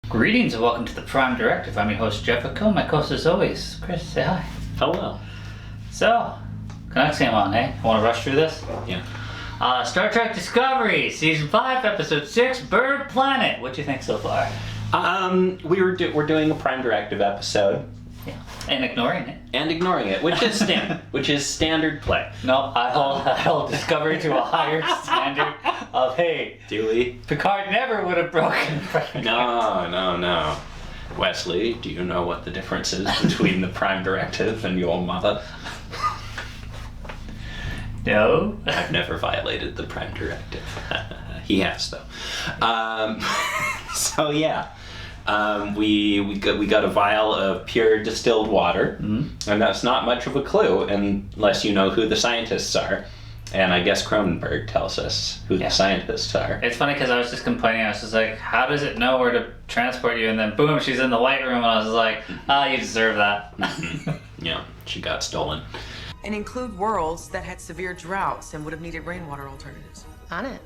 Greetings and welcome to the Prime Directive. I'm your host, Jeffico. My co-host as always, Chris. Say hi. Hello. So, Canucks game on, eh? I want to rush through this? Yeah. Star Trek Discovery, Season 5, Episode 6, Bird Planet. What do you think so far? We're doing a Prime Directive episode. Yeah. And ignoring it. And ignoring it, which is standard play. No, I hold Discovery to a higher standard of, hey, Do we? Picard never would have broken Prime No. Wesley, do you know what the difference is between the Prime Directive and your mother? No. I've never violated the Prime Directive. He has, though. So yeah. We got a vial of pure distilled water, and that's not much of a clue unless you know who the scientists are. And I guess Cronenberg tells us who the scientists are. It's funny because I was just complaining. I was just like, how does it know where to transport you? And then boom, she's in the light room, and I was like, you deserve that. Yeah, she got stolen. And include worlds that had severe droughts and would have needed rainwater alternatives. On it.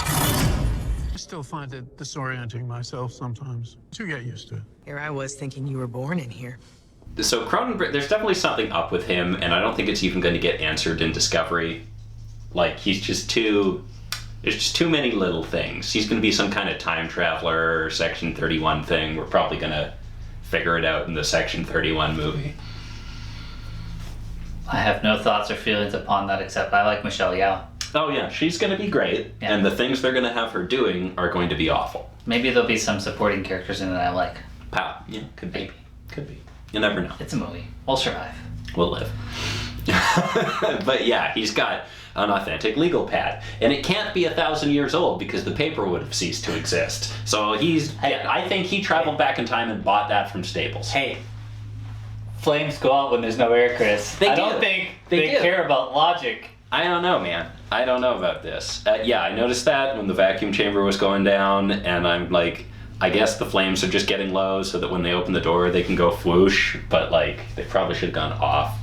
I still find it disorienting myself sometimes. To get used to it. Here I was thinking you were born in here. So Cronenberg, there's definitely something up with him, and I don't think it's even going to get answered in Discovery. Like, there's just too many little things. He's going to be some kind of time traveler or Section 31 thing. We're probably going to figure it out in the Section 31 movie. I have no thoughts or feelings upon that except I like Michelle Yeoh. Oh yeah, she's going to be great, and the things they're going to have her doing are going to be awful. Maybe there'll be some supporting characters in it I like. Pow. Yeah, could be. Maybe. Could be. You never know. It's a movie. We'll survive. We'll live. But yeah, he's got an authentic legal pad. And it can't be 1,000 years old because the paper would have ceased to exist. So I think he traveled back in time and bought that from Staples. Hey, flames go out when there's no air, Chris. I don't think they care about logic. I don't know, man. I don't know about this. Yeah, I noticed that when the vacuum chamber was going down, and I'm like, I guess the flames are just getting low so that when they open the door, they can go whoosh, but like, they probably should have gone off.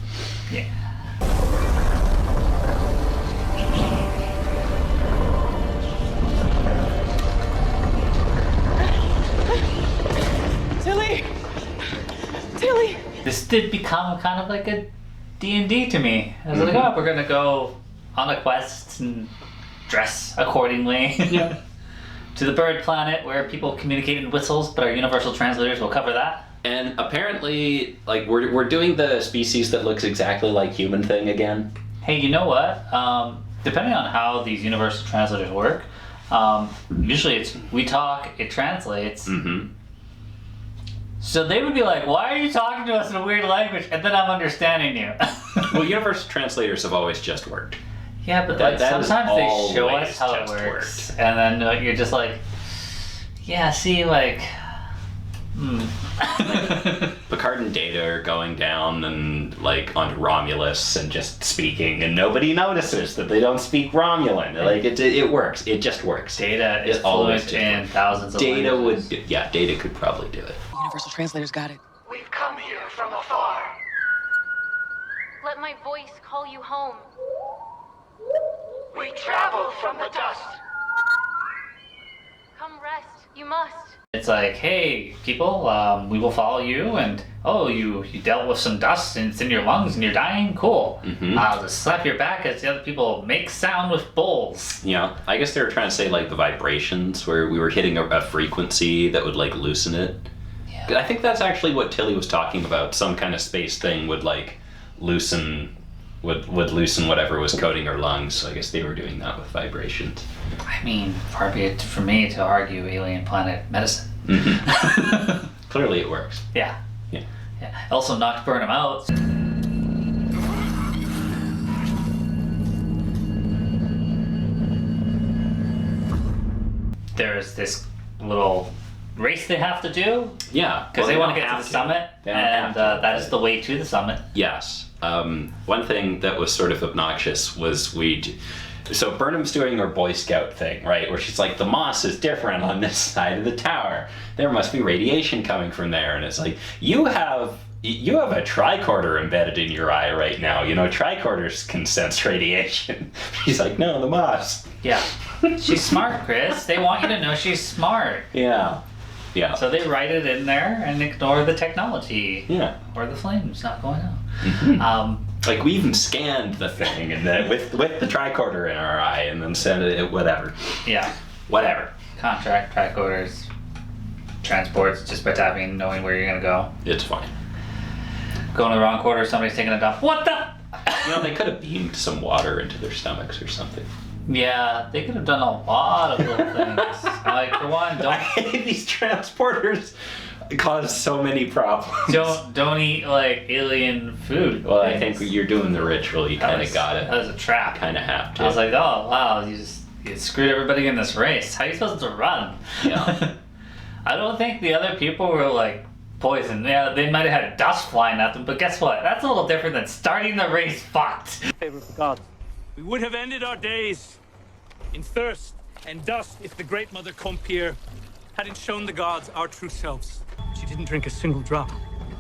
Yeah. Tilly! This did become kind of like a D&D to me. I was like, oh, we're gonna go on a quest and dress accordingly. Yeah. To the bird planet where people communicate in whistles, but our universal translators will cover that. And apparently, like, we're doing the species that looks exactly like human thing again. Hey, you know what? Depending on how these universal translators work, usually it's we talk, it translates. Mm-hmm. So they would be like, why are you talking to us in a weird language? And then I'm understanding you. Well, universal translators have always just worked. Yeah, but That sometimes they show always us how it just works. worked. And then you're just like, yeah, see, like, Picard and Data are going down and like onto Romulus and just speaking, and nobody notices that they don't speak Romulan. Like it works. It just works. Data is fluent in thousands of Data languages. Data could probably do it. Universal translators got it. We've come here from afar. Let my voice call you home. We travel from the dust. Come rest. You must. It's like, hey, people, we will follow you, and you dealt with some dust and it's in your lungs and you're dying? Cool. Mm-hmm. I'll just slap your back as the other people make sound with bowls. Yeah, I guess they were trying to say like the vibrations where we were hitting a frequency that would like loosen it. Yeah. I think that's actually what Tilly was talking about. Some kind of space thing would like loosen whatever was coating her lungs. So I guess they were doing that with vibrations. I mean, far be it for me to argue alien planet medicine. Mm-hmm. Clearly it works. Yeah. Yeah. Also knocked Burnham out. There's this little race they have to do. Yeah. Because they want to get to the summit, and that is the way to the summit. Yes. One thing that was sort of obnoxious was so Burnham's doing her Boy Scout thing, right? Where she's like, the moss is different on this side of the tower. There must be radiation coming from there. And it's like, you have a tricorder embedded in your eye right now. You know, tricorders can sense radiation. She's like, no, the moss. Yeah. She's smart, Chris. They want you to know she's smart. Yeah. Yeah. So they write it in there and ignore the technology. Yeah. Or the flames not going out. Like, we even scanned the thing and then with the tricorder in our eye and then sent it, whatever. Yeah. Whatever. Contract, tricorders, transports, just by tapping, knowing where you're going to go. It's fine. Go in the wrong quarter, somebody's taking a dump. What the? They could have beamed some water into their stomachs or something. Yeah, they could have done a lot of little things. Like, for one, I hate these transporters. Cause so many problems. Don't eat like alien food. Well, I think you're doing the ritual. You kind of got it. That was a trap. Kind of have to. I was like, oh wow, you screwed everybody in this race. How are you supposed to run? Yeah. I don't think the other people were like poisoned. Yeah, they might have had dust flying at them, but guess what? That's a little different than starting the race fucked. Favor of the gods. We would have ended our days in thirst and dust if the Great Mother Compeer hadn't shown the gods our true selves. She didn't drink a single drop.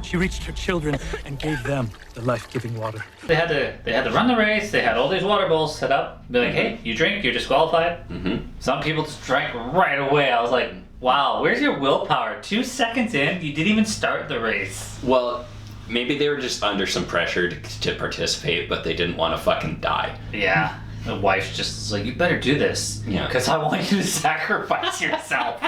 She reached her children and gave them the life-giving water. They had to run the race. They had all these water bowls set up. Be like, hey, you drink, you're disqualified. Some people just drank right away. I was like, wow, where's your willpower? 2 seconds in, you didn't even start the race. Well, maybe they were just under some pressure to participate, but they didn't want to fucking die. Yeah. The wife just is like, you better do this. Yeah. Because I want you to sacrifice yourself.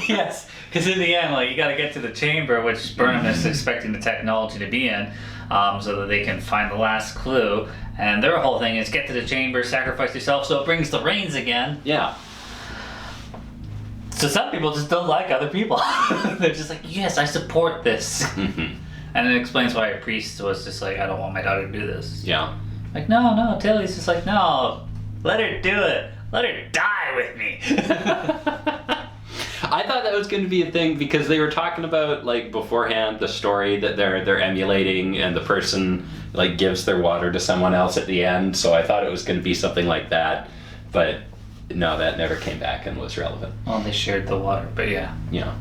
Yes. Because in the end, like, you got to get to the chamber, which Burnham is expecting the technology to be in, so that they can find the last clue. And their whole thing is get to the chamber, sacrifice yourself, so it brings the rains again. Yeah. So some people just don't like other people. They're just like, yes, I support this. And it explains why a priest was just like, I don't want my daughter to do this. Yeah. Like, no, Tilly's just like, no, let her do it. Let her die with me. I thought that was going to be a thing because they were talking about, like, beforehand, the story that they're emulating and the person, like, gives their water to someone else at the end. So I thought it was going to be something like that. But no, that never came back and was relevant. Well, they shared the water, but yeah. Yeah.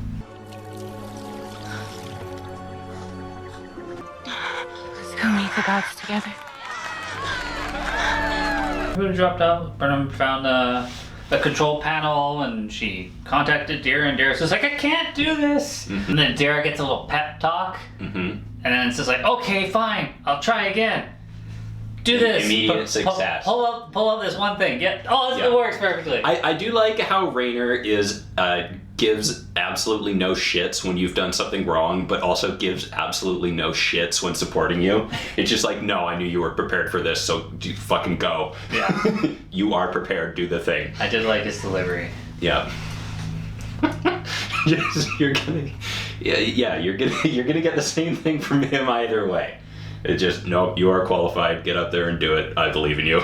Let's go meet the gods together. Everybody dropped out. Burnham found a control panel and she contacted Dara, and Dara's just like, I can't do this. And then Dara gets a little pep talk. And then it's just like, okay, fine, I'll try again. Do this. Immediate success. Pull up this one thing. It works perfectly. I do like how Rayner gives absolutely no shits when you've done something wrong, but also gives absolutely no shits when supporting you. It's just like, no, I knew you were prepared for this, so fucking go. Yeah. You are prepared, do the thing. I did like his delivery. Yeah. You're gonna get the same thing from him either way. It just, nope, you are qualified, get up there and do it, I believe in you.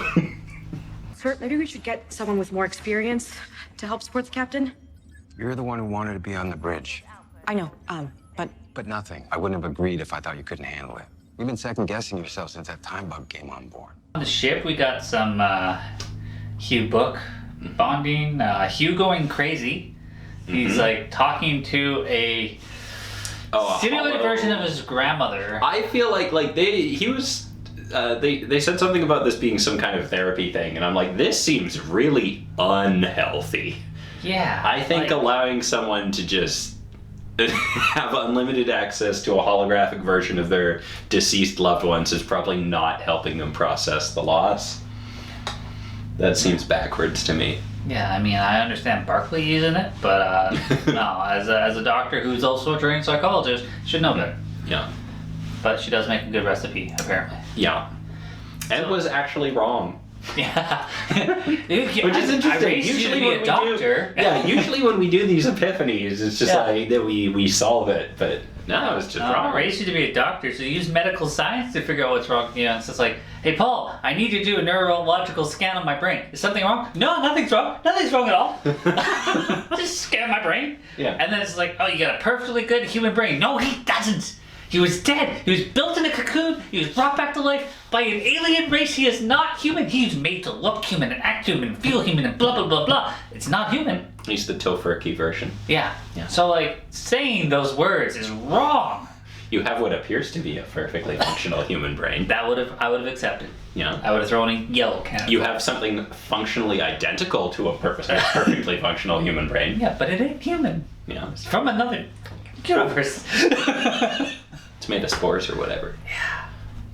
Sir, maybe we should get someone with more experience to help support the captain. You're the one who wanted to be on the bridge. I know, but... But nothing. I wouldn't have agreed if I thought you couldn't handle it. You've been second-guessing yourself since that time bug came on board. On the ship, we got some Hugh book bonding. Hugh going crazy. He's like talking to a simulated version of his grandmother. I feel like they said something about this being some kind of therapy thing, and I'm like, this seems really unhealthy. Yeah. I think allowing someone to just have unlimited access to a holographic version of their deceased loved ones is probably not helping them process the loss. That seems backwards to me. Yeah, I mean, I understand Barclay using it, but no, as a doctor who's also a trained psychologist, should know better. Yeah. But she does make a good recipe, apparently. Yeah. And was actually wrong. Yeah. Which is interesting. Usually when we usually when we do these epiphanies, it's just like that we solve it, but no, it's just wrong. I raised you to be a doctor, so you use medical science to figure out what's wrong. You know, it's just like, hey Paul, I need you to do a neurological scan of my brain. Is something wrong? No, nothing's wrong. Nothing's wrong at all. Just scan my brain. Yeah. And then it's like, oh, you got a perfectly good human brain. No, he doesn't. He was dead. He was built in a cocoon. He was brought back to life by an alien race. He is not human. He's made to look human and act human and feel human and blah, blah, blah, blah. It's not human. He's the Tofurky version. Yeah. So, like, saying those words is wrong. You have what appears to be a perfectly functional human brain. I would have accepted. Yeah. I would have thrown in yellow can. You have something functionally identical to a perfectly functional human brain. Yeah, but it ain't human. Yeah. From another universe. It's made of spores or whatever.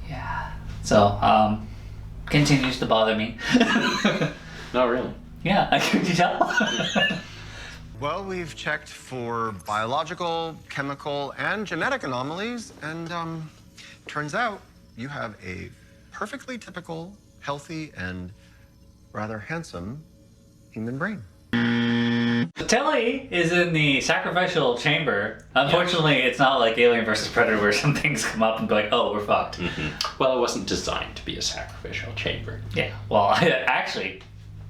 Yeah. So, continues to bother me. No, really. Yeah, could you tell? Well, we've checked for biological, chemical, and genetic anomalies, and turns out you have a perfectly typical, healthy, and rather handsome human brain. Tilly is in the sacrificial chamber. Unfortunately, it's not like Alien vs. Predator where some things come up and be like, oh, we're fucked. Well, it wasn't designed to be a sacrificial chamber. Yeah, well, actually,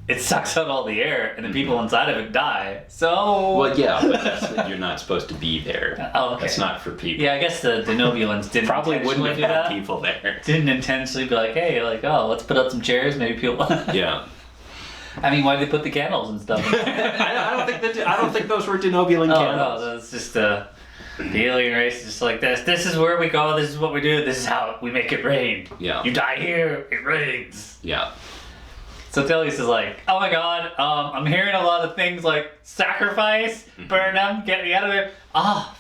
it sucks out all the air and the people inside of it die. So... Well, yeah, but you're not supposed to be there. Oh, okay. That's not for people. Yeah, I guess the Denobulans didn't Probably wouldn't have do had that. people there. Didn't intentionally be like, hey, like, oh, let's put out some chairs, maybe people... Yeah. I mean, why did they put the candles and stuff in there? I don't think those were Denobulan candles. No, that's just the alien race is just like this. This is where we go, this is what we do, this is how we make it rain. Yeah. You die here, it rains. Yeah. So Tilly's is like, oh my god, I'm hearing a lot of things like sacrifice, Burnham, get me out of there. Fuck.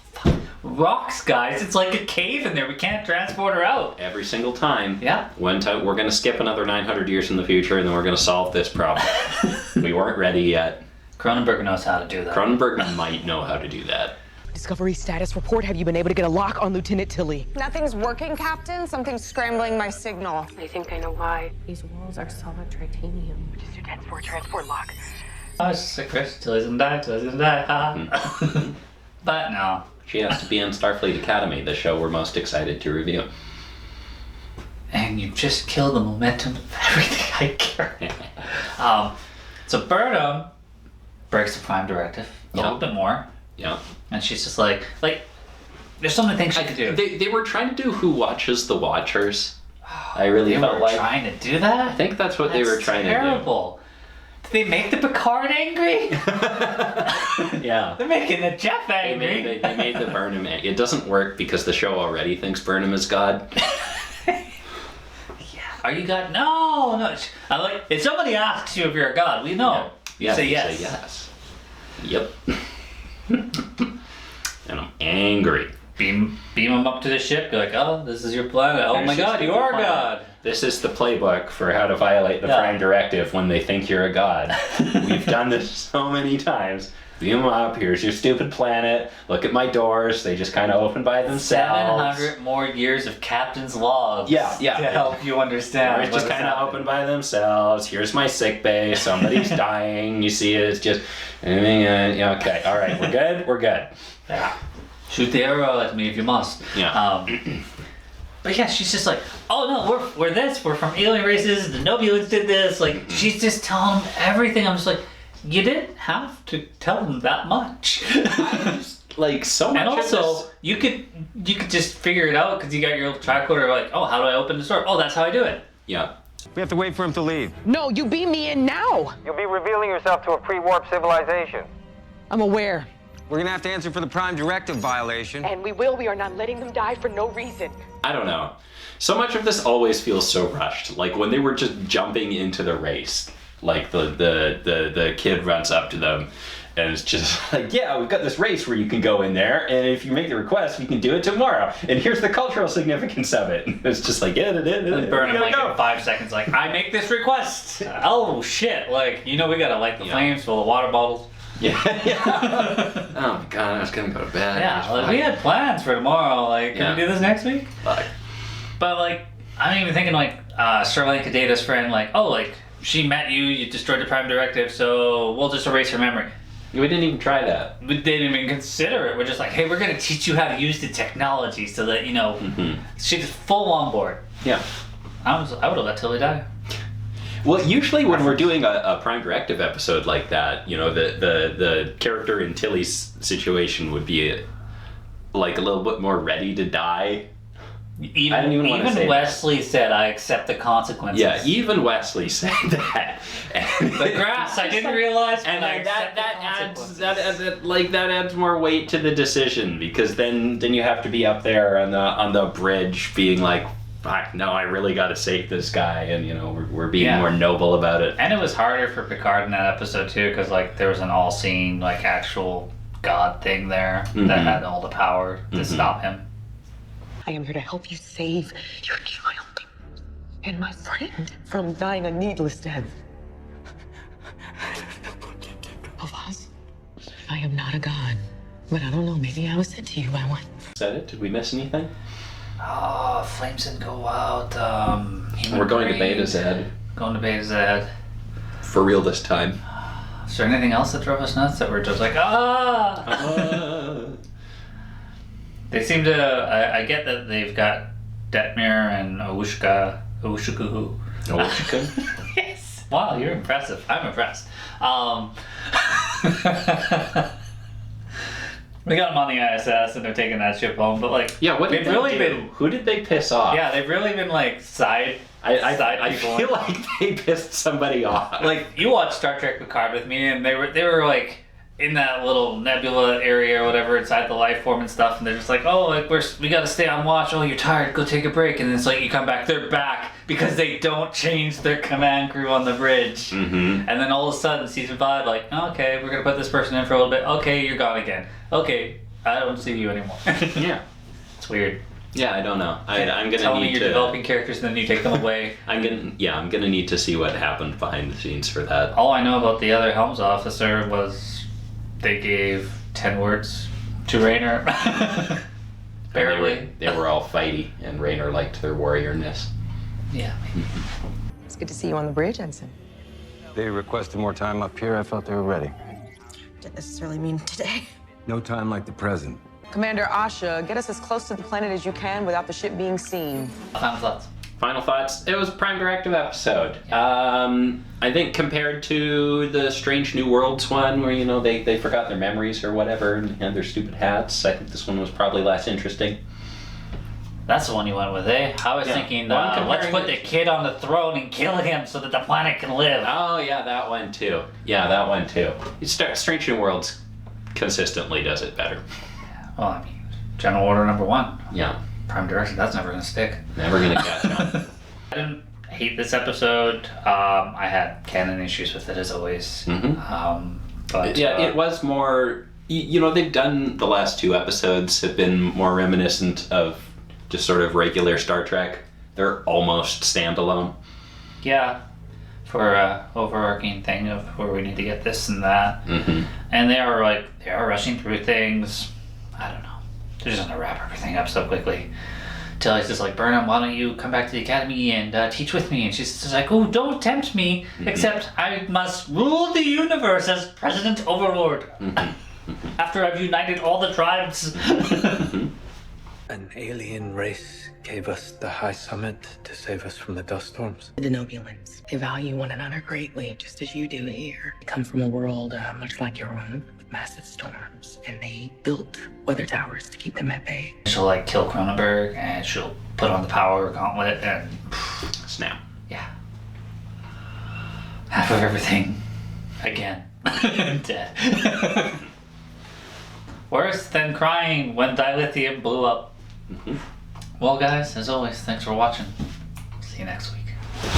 Rocks, guys. It's like a cave in there. We can't transport her out. Every single time. Yeah. One time, we're going to skip another 900 years in the future, and then we're going to solve this problem. We weren't ready yet. Cronenberg knows how to do that. Cronenberg might know how to do that. Discovery status report. Have you been able to get a lock on Lieutenant Tilly? Nothing's working, Captain. Something's scrambling my signal. I think I know why. These walls are solid titanium. Just your transport lock. I was just like, Chris, Tilly's gonna die, Tilly's gonna die. But no. She has to be in Starfleet Academy, the show we're most excited to review. And you just kill the momentum of everything I care. So Burnham breaks the Prime Directive a little bit more. Yeah. And she's just like, there's so many things she could do. They were trying to do Who Watches the Watchers. I really They felt were like trying to do that? I think that's what they were trying to do. Terrible. Did they make the Picard angry? Yeah. They're making the Jeff angry. They made the Burnham angry. It doesn't work because the show already thinks Burnham is God. Are you God? No. I like, if somebody asks you if you're a God, we know. You say yes. Say yes. Yep. And I'm angry. Beam them up to the ship. Be like, oh, this is your planet. Oh my God, you are a God. This is the playbook for how to violate the Prime Directive when they think you're a god. We've done this so many times. Beam them up. Here's your stupid planet. Look at my doors. They just kind of open by themselves. 700 more years of captain's logs. Yeah. To help you understand. It's just kind of open by themselves. Here's my sick bay. Somebody's dying. You see it. It's just. Okay. All right. We're good. We're good. Yeah. Shoot the arrow at me if you must. Yeah. But yeah, she's just like, oh no, we're this. We're from alien races. The Nobulans did this. Like, she's just telling them everything. I'm just like, you didn't have to tell them that much. Like, so much. And also, you could just figure it out because you got your little tricorder. Like, oh, how do I open the door? Oh, that's how I do it. Yeah. We have to wait for him to leave. No, you beam me in now. You'll be revealing yourself to a pre-warp civilization. I'm aware. We're gonna have to answer for the Prime Directive violation. And we will. We are not letting them die for no reason. I don't know. So much of this always feels so rushed. Like when they were just jumping into the race, like the kid runs up to them and it's just like, yeah, we've got this race where you can go in there, and if you make the request, we can do it tomorrow. And here's the cultural significance of it. It's just like, And Burnham, like, in 5 seconds, like, I make this request. Oh shit! Like, we gotta light the flames, full of water bottles. Yeah. Oh my god, I was gonna go to bed. Yeah, like, we had plans for tomorrow. Like, can we do this next week? Fuck. But like, I'm even thinking like, Sterling Data's friend, like, oh, like, she met you, you destroyed the Prime Directive, so we'll just erase her memory. We didn't even try that. We didn't even consider it. We're just like, hey, we're gonna teach you how to use the technology so that, she's full on board. Yeah. I would have let Tilly die. Well, usually when we're doing a Prime Directive episode like that, the character in Tilly's situation would be like a little bit more ready to die. Even Wesley said, I accept the consequences. Yeah, even Wesley said that. The grass, I didn't realize. And that adds more weight to the decision, because then you have to be up there on the bridge being like, fuck, no, I really got to save this guy, and we're being more noble about it. And it was harder for Picard in that episode too, because like there was an all-seeing like actual god thing there that had all the power to stop him. I am here to help you save your child and my friend from dying a needless death. Ohvahz, I am not a god, but I don't know, maybe I was sent to you by one. Is that it? Did we miss anything? Oh, flames didn't go out. We're going to Beta Z. Going to Beta Z. For real this time. Is there anything else that drove us nuts that we're just like, They seem to, I get that they've got Detmir and Oushka. Yes. Wow, you're impressive. I'm impressed. We got them on the ISS and they're taking that ship home, but like, yeah, what did they've really been. Who did they piss off? Yeah, they've really been like side. I feel like they pissed somebody off. Like you watched Star Trek Picard with me, and they were like in that little nebula area or whatever inside the life form and stuff, and they're just like, oh, like we gotta stay on watch. Oh, you're tired. Go take a break. And it's like you come back, they're back because they don't change their command crew on the bridge. And then all of a sudden, season 5, like, okay, we're gonna put this person in for a little bit. Okay, you're gone again. Okay, I don't see you anymore. Yeah, it's weird. Yeah, I don't know. I'm gonna tell need me you're to developing characters and then you take them away. I'm gonna need to see what happened behind the scenes for that. All I know about the other Helms officer was they gave 10 words to Rayner. Barely. They were all fighty, and Rayner liked their warriorness. Yeah. It's good to see you on the bridge, Ensign. They requested more time up here. I felt they were ready. Didn't necessarily mean today. No time like the present. Commander Asha, get us as close to the planet as you can without the ship being seen. Final thoughts. Final thoughts. It was a Prime Directive episode. I think compared to the Strange New Worlds one, where they forgot their memories or whatever and had their stupid hats, I think this one was probably less interesting. That's the one you went with, eh? I was thinking, let's put the kid on the throne and kill him so that the planet can live. Oh yeah, that one too. Strange New Worlds consistently does it better. Well, I mean, General Order number 1. Yeah. Prime Directive, that's never gonna stick. Never gonna catch on. I didn't hate this episode. I had canon issues with it as always. But yeah, it was more. They've done the last 2 episodes have been more reminiscent of just sort of regular Star Trek. They're almost standalone. Yeah, for a overarching thing of where we need to get this and that, and they are rushing through things. I don't know. They're just gonna wrap everything up so quickly. Till he's just like, Burnham, why don't you come back to the academy and teach with me? And she's just like, oh, don't tempt me, except I must rule the universe as President Overlord. After I've united all the tribes. An alien race gave us the high summit to save us from the dust storms. The Denobulans, they value one another greatly, just as you do here. They come from a world much like your own, with massive storms, and they built weather towers to keep them at bay. She'll kill Cronenberg, and she'll put on the power gauntlet, and snap. Yeah. Half of everything, again, dead. Worse than crying when dilithium blew up. Well, guys, as always, thanks for watching. See you next week.